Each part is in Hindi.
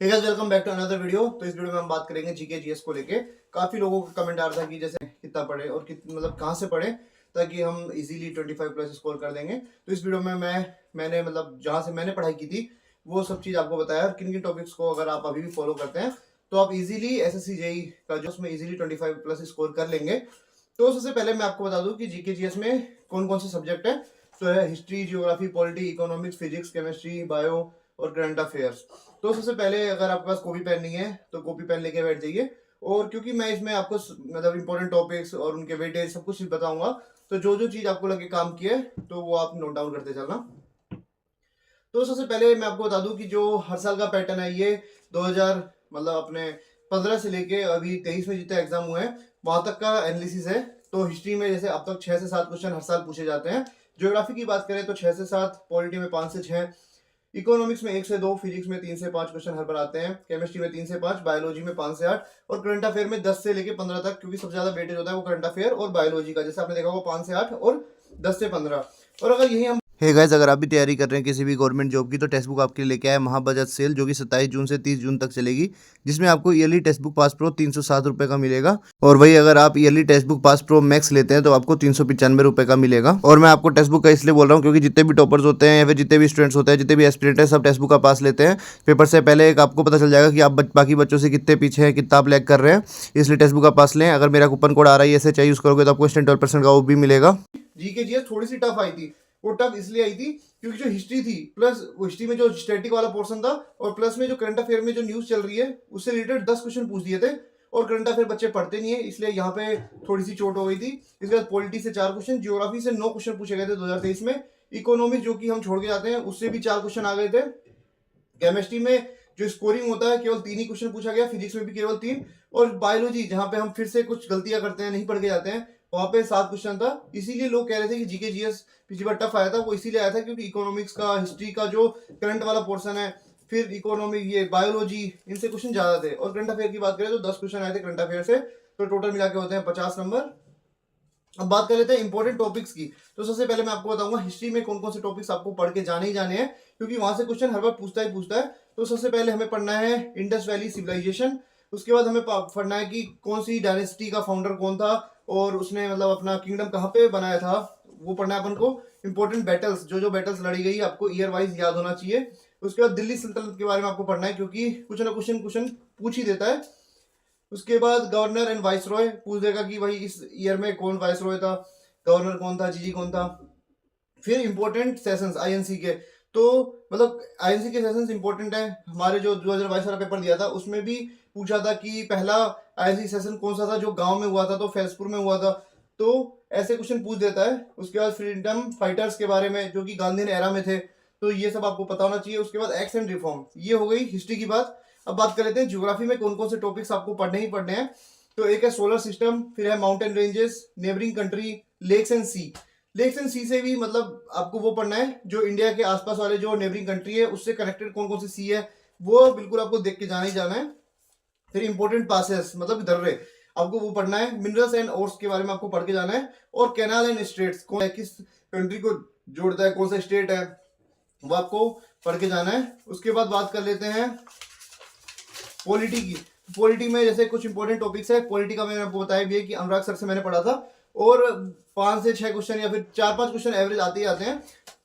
Hey guys, welcome back to another video. तो इस वीडियो में हम बात करेंगे जीके जीएस को लेके। काफी लोगों का कमेंट आ रहा था कि जैसे कितना पढ़े और मतलब कहाँ से पढ़े ताकि हम इजीली 25 प्लस स्कोर कर देंगे। तो इस वीडियो में मैंने मतलब जहाँ से मैंने पढ़ाई की थी वो सब चीज आपको बताया। किन किन टॉपिक्स को अगर आप अभी भी फॉलो करते हैं तो आप इजीली एसएससी जेई का जो उसमें इजीली 25 प्लस स्कोर कर लेंगे। तो सबसे पहले मैं आपको बता दूं कि जीके जीएस में कौन कौन से सब्जेक्ट है। तो है history, geography, polity, economics, physics, chemistry, bio और करंट अफेयर्स। तो सबसे पहले अगर आपके पास कॉपी पेन नहीं है तो कॉपी पेन लेके बैठ जाइए। और क्योंकि मैं इसमें आपको मतलब इंपॉर्टेंट टॉपिक्स और उनके वेटेज सब कुछ बताऊंगा, तो जो जो चीज आपको लगे काम की है तो वो आप नोट डाउन करते चलना। तो सबसे पहले मैं आपको बता दूं कि जो हर साल का पैटर्न है ये 2000 मतलब अपने 15 से लेके अभी 23 में जितने एग्जाम हुए हैं वहां तक का एनालिसिस है। तो हिस्ट्री में जैसे अब तक 6 से 7 क्वेश्चन हर साल पूछे जाते हैं। ज्योग्राफी की बात करें तो 6 से 7, पॉलिटी में 5 से 6, इकोनॉमिक्स में 1 से 2, फिजिक्स में 3 से 5 क्वेश्चन हर बार आते हैं, केमिस्ट्री में 3 से 5, बायोलॉजी में 5 से 8 और करंट अफेयर में 10 से लेके 15 तक, क्योंकि सबसे ज्यादा वेटेज होता है वो करंट अफेयर और बायोलॉजी का। जैसे आपने देखा होगा 5 से 8 और 10 से 15। और अगर यही हम हे गाइस, अगर आप भी तैयारी कर रहे हैं किसी भी गवर्नमेंट जॉब की तो टेक्स्ट बुक आपके लिए लेके आया महाबजट सेल, जो कि 27 जून से 30 जून तक चलेगी। जिसमें आपको yearly text book pass pro 307 रुपये का मिलेगा। और वही अगर आप yearly text book pass pro max लेते हैं तो आपको 395 रुपये का मिलेगा। और मैं आपको टेक्स्ट बुक का इसलिए बोल रहा हूँ क्योंकि जितने भी टॉपर्स होते हैं या फिर जितने भी स्टूडेंट्स होते हैं, जितने भी एस्पिरेंट हैं, सब टेक्स्ट बुक का पास लेते हैं। पेपर से पहले एक आपको पता चल जाएगा कि आप बाकी बच्चों से कितने पीछे हैं, कितना आप लैग कर रहे हैं। इसलिए टेक्स्ट बुक का पास लें। अगर मेरा कूपन कोड आ रहा है ऐसे चाहिए यूज़ करोगे तो आपको इंस्टेंट 12% का वो भी मिलेगा। जीके जीएस थोड़ी सी टफ आई थी। वो टफ इसलिए आई थी क्योंकि जो हिस्ट्री थी प्लस वो हिस्ट्री में जो स्टैटिक वाला पोर्शन था और प्लस में जो करंट अफेयर में जो न्यूज चल रही है उससे रिलेटेड 10 क्वेश्चन पूछ दिए थे। और करंट अफेयर बच्चे पढ़ते नहीं है, इसलिए यहाँ पे थोड़ी सी चोट हो गई थी। इसके बाद पॉलिटी से 4 क्वेश्चन, जियोग्राफी से 9 क्वेश्चन पूछे गए थे 2023 में। इकोनॉमिक्स जो कि हम छोड़ के जाते हैं उससे भी 4 क्वेश्चन आ गए थे। केमिस्ट्री में जो स्कोरिंग होता है केवल 3 ही क्वेश्चन पूछा गया, फिजिक्स में भी केवल 3। और बायोलॉजी जहां पे हम फिर से कुछ गलतियां करते हैं, नहीं पढ़ के जाते हैं, वहां पे 7 क्वेश्चन था। इसीलिए लोग कह रहे थे कि जीके जीएस पिछली बार टफ आया था। वो इसीलिए आया था क्योंकि इकोनॉमिक्स का, हिस्ट्री का जो करंट वाला पोर्शन है, फिर इकोनॉमिक, ये बायोलॉजी, इनसे क्वेश्चन ज्यादा थे। और करंट अफेयर की बात करें तो 10 क्वेश्चन आए थे करंट अफेयर से। तो टोटल मिला के होते हैं 50 नंबर। अब बात कर लेते हैं इंपॉर्टेंट टॉपिक्स की। तो सबसे पहले मैं आपको बताऊंगा हिस्ट्री में कौन कौन से टॉपिक्स आपको पढ़ के जाने ही जाने हैं, क्योंकि वहां से क्वेश्चन हर बार पूछता ही पूछता है। तो सबसे पहले हमें पढ़ना है इंडस वैली सिविलाइजेशन। उसके बाद हमें पढ़ना है कि कौन सी डायनेस्टी का फाउंडर कौन था और उसने मतलब अपना किंगडम कहाँ पे बनाया था, वो पढ़ना है अपन को। इंपॉर्टेंट बैटल्स, जो जो बैटल्स लड़ी गई आपको ईयर वाइज याद होना चाहिए। उसके बाद दिल्ली सल्तनत के बारे में आपको पढ़ना है, क्योंकि कुछ ना क्वेश्चन पूछ ही देता है। उसके बाद गवर्नर एंड वाइस रॉय पूछ देगा कि भाई इस ईयर में कौन वाइस रॉय था, गवर्नर कौन था, जीजी कौन था। फिर इंपॉर्टेंट सेशंस आईएनसी के, तो मतलब आईएनसी के सेशंस इंपॉर्टेंट है। हमारे जो 2022 वाला पेपर दिया था उसमें भी पूछा था कि पहला आईएनसी सेशन कौन सा था जो गांव में हुआ था, तो फैजपुर में हुआ था। तो ऐसे क्वेश्चन पूछ देता है। उसके बाद फ्रीडम फाइटर्स के बारे में जो कि गांधी एरा में थे, तो ये सब आपको पता होना चाहिए। उसके बाद एक्ट एंड रिफॉर्म, ये हो गई हिस्ट्री की बात। अब बात कर लेते हैं ज्योग्राफी में कौन कौन से टॉपिक्स आपको पढ़ने ही पढ़ने हैं। तो एक है सोलर सिस्टम, फिर है mountain ranges, neighbouring country, lakes and sea. Lakes and sea से भी मतलब आपको वो पढ़ना है जो इंडिया के आसपास वाले जो नेबरिंग कंट्री है उससे कनेक्टेड कौन कौन सी सी है, वो बिल्कुल आपको देख के जाना ही जाना है। फिर इंपॉर्टेंट पासेस मतलब दर्रे, आपको वो पढ़ना है। मिनरल्स एंड ओर्स के बारे में आपको पढ़ के जाना है। और कैनाल एंड स्टेट्स, कौन है, किस कंट्री को जोड़ता है, कौन सा स्टेट है, वो आपको पढ़ के जाना है। उसके बाद बात कर लेते हैं पॉलिटी की। पॉलिटी में जैसे कुछ इंपॉर्टेंट टॉपिक्स है। पॉलिटी का मैंने आपको बताया भी है कि अनुराग सर से मैंने पढ़ा था। और 5 से 6 क्वेश्चन या फिर 4-5 क्वेश्चन एवरेज आते ही आते हैं।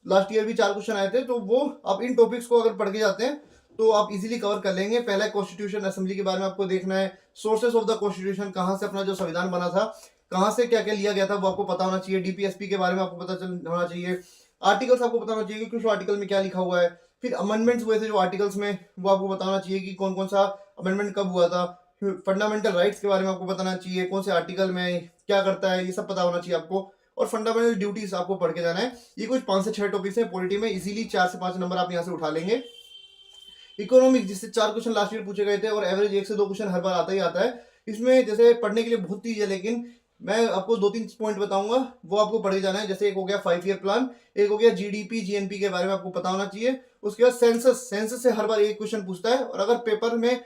लास्ट ईयर भी 4 क्वेश्चन आए थे। तो वो आप इन टॉपिक्स को अगर पढ़ के जाते हैं तो आप इजीली कवर कर लेंगे। पहला कॉन्स्टिट्यूशन असेंबली के बारे में आपको देखना है। सोर्सेस ऑफ द कॉन्स्टिट्यूशन, कहाँ से अपना जो संविधान बना था, कहाँ से क्या क्या लिया गया था, वो आपको पता होना चाहिए। डीपीएसपी के बारे में आपको पता होना चाहिए। आर्टिकल्स आपको पता होना चाहिए कि कुछ आर्टिकल में क्या लिखा हुआ है। फिर अमेंडमेंट्स हुए थे जो आर्टिकल्स में, वो आपको बताना चाहिए कि कौन कौन सा अमेंडमेंट कब हुआ था। फंडामेंटल राइट्स के बारे में आपको बताना चाहिए, कौन से आर्टिकल में क्या करता है, ये सब पता होना चाहिए आपको। और फंडामेंटल ड्यूटीज आपको पढ़ के जाना है। ये कुछ 5 से 6 टॉपिक्स हैं पॉलिटी में, इजीली 4 से 5 नंबर आप यहाँ से उठा लेंगे। इकोनॉमिक्स, जिससे 4 क्वेश्चन लास्ट ईयर पूछे गए थे और एवरेज 1 से 2 क्वेश्चन हर बार आता ही आता है। इसमें जैसे पढ़ने के लिए बहुत चीज है, लेकिन मैं आपको 2-3 पॉइंट बताऊंगा, वो आपको पढ़े जाना है। जैसे एक हो गया 5 ईयर प्लान, एक हो गया जीडीपी जीएनपी के बारे में आपको पता होना चाहिए। उसके बाद सेंसस, सेंसस से हर बार एक क्वेश्चन पूछता है। और अगर पेपर में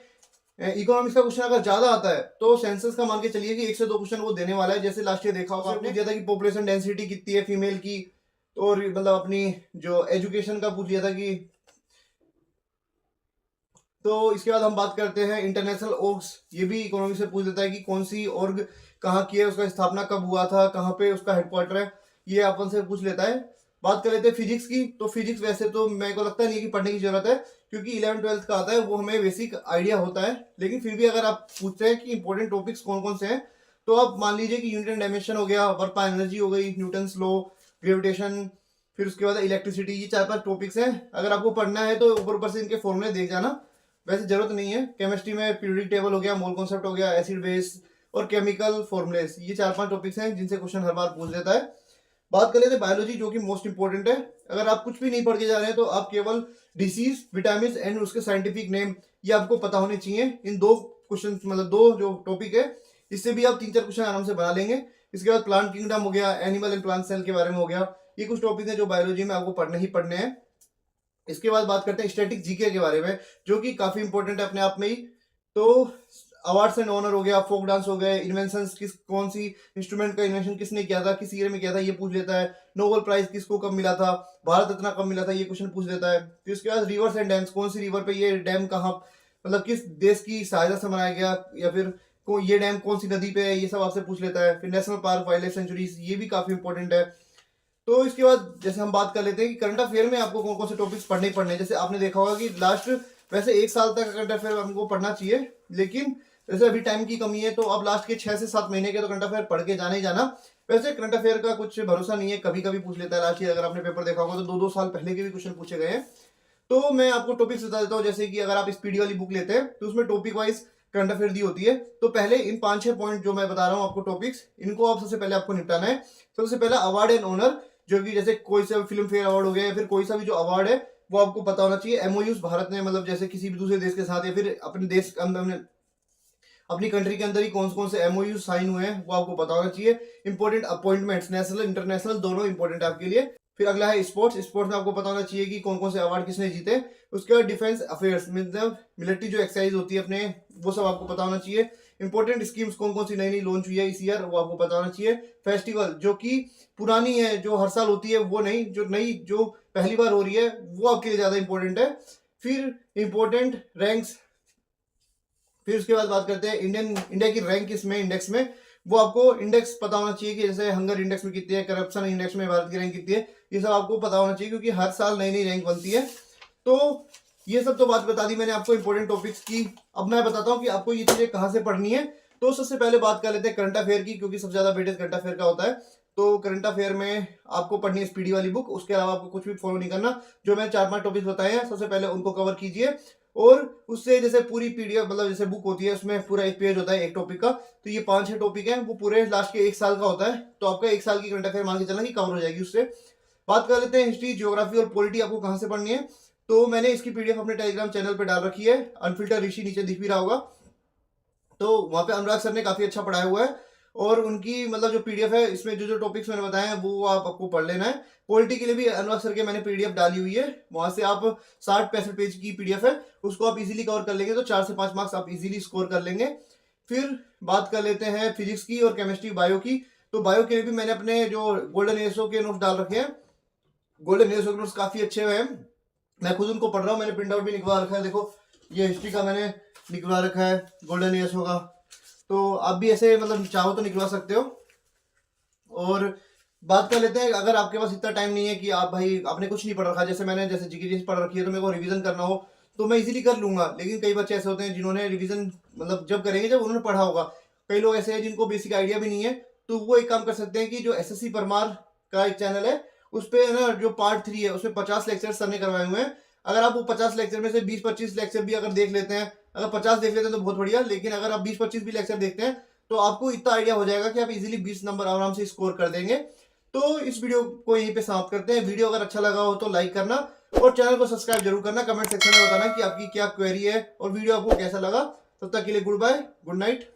इकोनॉमिक्स का क्वेश्चन अगर ज्यादा आता है तो सेंसस का मान के चलिए कि 1 से 2 क्वेश्चन वो देने वाला है। जैसे लास्ट ईयर देखा होगा आपने, दिया था कि पॉपुलेशन डेंसिटी कितनी है फीमेल की, तो और मतलब अपनी जो एजुकेशन का पूछ लिया था कि तो इसके बाद हम बात करते हैं इंटरनेशनल ऑर्ग्स, ये भी इकोनॉमी से पूछ लेता है कि कौन सी ऑर्ग कहाँ की है, उसका स्थापना कब हुआ था, कहाँ पे उसका हेडक्वार्टर है, ये अपन से पूछ लेता है। बात कर लेते हैं फिजिक्स की, तो फिजिक्स वैसे तो मेरे को लगता नहीं है कि पढ़ने की जरूरत है, क्योंकि 11th-12th का आता है, वो हमें बेसिक आइडिया होता है। लेकिन फिर भी अगर आप पूछते हैं कि इंपॉर्टेंट टॉपिक्स कौन कौन से हैं, तो आप मान लीजिए कि यूनिट एंड डायमेंशन हो गया, वर्क बाय एनर्जी हो गई, न्यूटन्स लॉ, ग्रेविटेशन, फिर उसके बाद इलेक्ट्रिसिटी, ये 4-5 टॉपिक्स हैं। अगर आपको पढ़ना है तो ऊपर ऊपर से इनके फॉर्मूले देख जाना, वैसे जरूरत नहीं है। केमिस्ट्री में पीरियोडिक टेबल हो गया, मोल कॉन्सेप्ट हो गया, एसिड बेस और केमिकल फॉर्मुलेस, ये 4-5 टॉपिक्स हैं जिनसे क्वेश्चन हर बार पूछ लेता है। बात कर लेते हैं बायोलॉजी, जो कि मोस्ट इंपॉर्टेंट है। अगर आप कुछ भी नहीं पढ़ के जा रहे हैं तो आप केवल डिसीज, विटामिन एंड उसके साइंटिफिक नेम ये आपको पता होने चाहिए। इन 2 क्वेश्चन, मतलब 2 जो टॉपिक है, इससे भी आप 3-4 क्वेश्चन आराम से बना लेंगे। इसके बाद प्लांट किंगडम हो गया, एनिमल एंड प्लांट सेल के बारे में हो गया, ये कुछ टॉपिक है जो बायोलॉजी में आपको पढ़ने ही पढ़ने हैं। इसके बाद बात करते हैं स्टैटिक जीके के बारे में, जो कि काफी इंपॉर्टेंट है अपने आप में ही। तो अवार्ड्स एंड ऑनर हो गया, फोक डांस हो गए, इन्वेंशंस, कौन सी इंस्ट्रूमेंट का इन्वेंशन किसने किया था, किस ईयर में किया था, ये पूछ लेता है। नोबेल प्राइज किसको कब मिला था, भारत रत्न कब मिला था, ये क्वेश्चन पूछ लेता है। फिर उसके बाद रिवर्स एंड डैम्स, कौन सी रिवर पे ये डैम कहाँ, मतलब किस देश की सहायता से बनाया गया, या फिर ये डैम कौन सी नदी पे है, ये सब आपसे पूछ लेता है। फिर national park, wild life sanctuaries, ये भी काफी इंपॉर्टेंट है। तो इसके बाद जैसे हम बात कर लेते हैं कि करंट अफेयर में आपको कौन कौन से टॉपिक्स पढ़ने ही पढ़ने हैं। जैसे आपने देखा होगा कि लास्ट, वैसे 1 साल तक करंट अफेयर हमको पढ़ना चाहिए, लेकिन जैसे अभी टाइम की कमी है तो अब लास्ट के 6 से 7 महीने के तो करंट अफेयर पढ़ के जाना ही जाना। वैसे करंट अफेयर का कुछ भरोसा नहीं है, कभी कभी पूछ लेता है। लास्ट ईयर अगर आपने पेपर देखा होगा तो 2-2 साल पहले के भी क्वेश्चन पूछे गए हैं। तो मैं आपको टॉपिक्स बता देता हूँ। जैसे कि अगर आप इस पीडी वाली बुक लेते हैं तो उसमें टॉपिक वाइज करंट अफेयर दी होती है। तो पहले इन 5-6 पॉइंट जो मैं बता रहा हूँ आपको टॉपिक्स, इनको आप सबसे पहले आपको निपटाना है। सबसे पहला अवार्ड एंड ऑनर, जो कि जैसे कोई सा फिल्म फेयर अवार्ड हो गया या फिर कोई सा भी जो अवार्ड है वो आपको पता होना चाहिए। एमओयूज भारत ने, मतलब जैसे किसी भी दूसरे देश के साथ या फिर अपने देश अपनी कंट्री के अंदर ही कौन कौन से एमओयू साइन हुए हैं वो आपको पता होना चाहिए। इंपॉर्टेंट अपॉइंटमेंट्स, नेशनल इंटरनेशनल दोनों इंपॉर्टेंट है आपके लिए। फिर अगला है स्पोर्ट्स, स्पोर्ट्स में आपको पता होना चाहिए कि कौन कौन से अवार्ड किसने जीते। उसके बाद डिफेंस अफेयर्स, मतलब मिलिट्री जो एक्सरसाइज होती है अपने, वो सब आपको पता होना चाहिए। इंपॉर्टेंट स्कीम्स कौन कौन सी नई नई लॉन्च हुई है इस ईयर, वो आपको पता होना चाहिए। फेस्टिवल जो कि पुरानी है, जो हर साल होती है, वो नहीं, जो नई जो पहली बार हो रही है वो आपके लिए ज्यादा इंपॉर्टेंट है। फिर इंपॉर्टेंट रैंक्स, फिर उसके बाद बात करते हैं इंडिया की रैंक किसमें, इंडेक्स में, वो आपको इंडेक्स पता होना चाहिए कि जैसे हंगर इंडेक्स में कितनी है, करप्शन इंडेक्स में भारत की रैंक कितनी है, ये सब आपको पता होना चाहिए क्योंकि हर साल नई नई रैंक बनती है। तो ये सब तो बात बता दी मैंने आपको इंपॉर्टेंट टॉपिक्स की। अब मैं बताता हूँ कि आपको ये चीजें कहाँ से पढ़नी है। तो सबसे पहले बात कर लेते हैं करंट अफेयर की, क्योंकि सबसे ज्यादा वेटेज करंट अफेयर का होता है। तो करंट अफेयर में आपको पढ़नी है स्पीडी वाली बुक, उसके अलावा आपको कुछ भी फॉलो नहीं करना। जो मैंने 4-5 टॉपिक्स बताए हैं सबसे पहले उनको कवर कीजिए, और उससे जैसे पूरी पीडीएफ, मतलब जैसे बुक होती है उसमें पूरा 1 पेज होता है एक टॉपिक का, तो ये 5-6 टॉपिक है, वो पूरे लास्ट के 1 साल का होता है। तो आपका 1 साल की करंट अफेयर मान के चलना कि कवर हो जाएगी उससे। बात कर लेते हैं हिस्ट्री, ज्योग्राफी और पॉलिटी आपको कहाँ से पढ़नी है। तो मैंने इसकी पीडीएफ अपने टेलीग्राम चैनल पे डाल रखी है, अनफिल्टर ऋषि, नीचे दिख भी रहा होगा। तो वहाँ पे अनुराग सर ने काफी अच्छा पढ़ाया हुआ है, और उनकी मतलब जो पीडीएफ है इसमें जो जो टॉपिक्स मैंने बताए हैं वो आपको पढ़ लेना है। पॉलिटी के लिए भी अनुराग सर के मैंने पीडीएफ डाली हुई है, वहां से आप 60-65 पेज की पीडीएफ है, उसको आप इजीली कवर कर लेंगे, तो 4 से 5 मार्क्स आप इजीली स्कोर कर लेंगे। फिर बात कर लेते हैं फिजिक्स की और केमिस्ट्री, बायो की। तो बायो के लिए भी मैंने अपने जो गोल्डन एएसओ के नोट्स डाल रखे हैं। गोल्डन एएसओ के नोट्स काफी अच्छे हैं, मैं खुद उनको पढ़ रहा हूँ, मैंने प्रिंट आउट भी निकलवा रखा है। देखो ये हिस्ट्री का मैंने निकलवा रखा है गोल्डन एएसओ का, तो आप भी ऐसे मतलब चाहो तो निकलवा सकते हो। और बात कर लेते हैं, अगर आपके पास इतना टाइम नहीं है कि आप भाई आपने कुछ नहीं पढ़ रखा, जैसे मैंने जैसे जीके पढ़ रखी है तो मेरे को रिवीजन करना हो तो मैं इजीली कर लूंगा। लेकिन कई बच्चे ऐसे होते हैं जिन्होंने रिवीजन मतलब जब करेंगे जब उन्होंने पढ़ा होगा। कई लोग ऐसे हैं जिनको बेसिक आइडिया भी नहीं है, तो वो एक काम कर सकते हैं कि जो एसएससी परमार का एक चैनल है उस पर ना जो पार्ट 3 है उसमें 50 लेक्चर सर ने करवाए हुए हैं। अगर आप वो 50 लेक्चर में से 20-25 लेक्चर भी अगर देख लेते हैं, अगर 50 देख लेते हैं तो बहुत बढ़िया, लेकिन अगर आप 20-25 भी लेक्चर देखते हैं तो आपको इतना आइडिया हो जाएगा कि आप इजीली 20 नंबर आराम से स्कोर कर देंगे। तो इस वीडियो को यहीं पे समाप्त करते हैं। वीडियो अगर अच्छा लगा हो तो लाइक करना और चैनल को सब्सक्राइब जरूर करना। कमेंट सेक्शन में बताना कि आपकी क्या क्वेरी है और वीडियो आपको कैसा लगा। तब तक के लिए गुड बाय, गुड नाइट।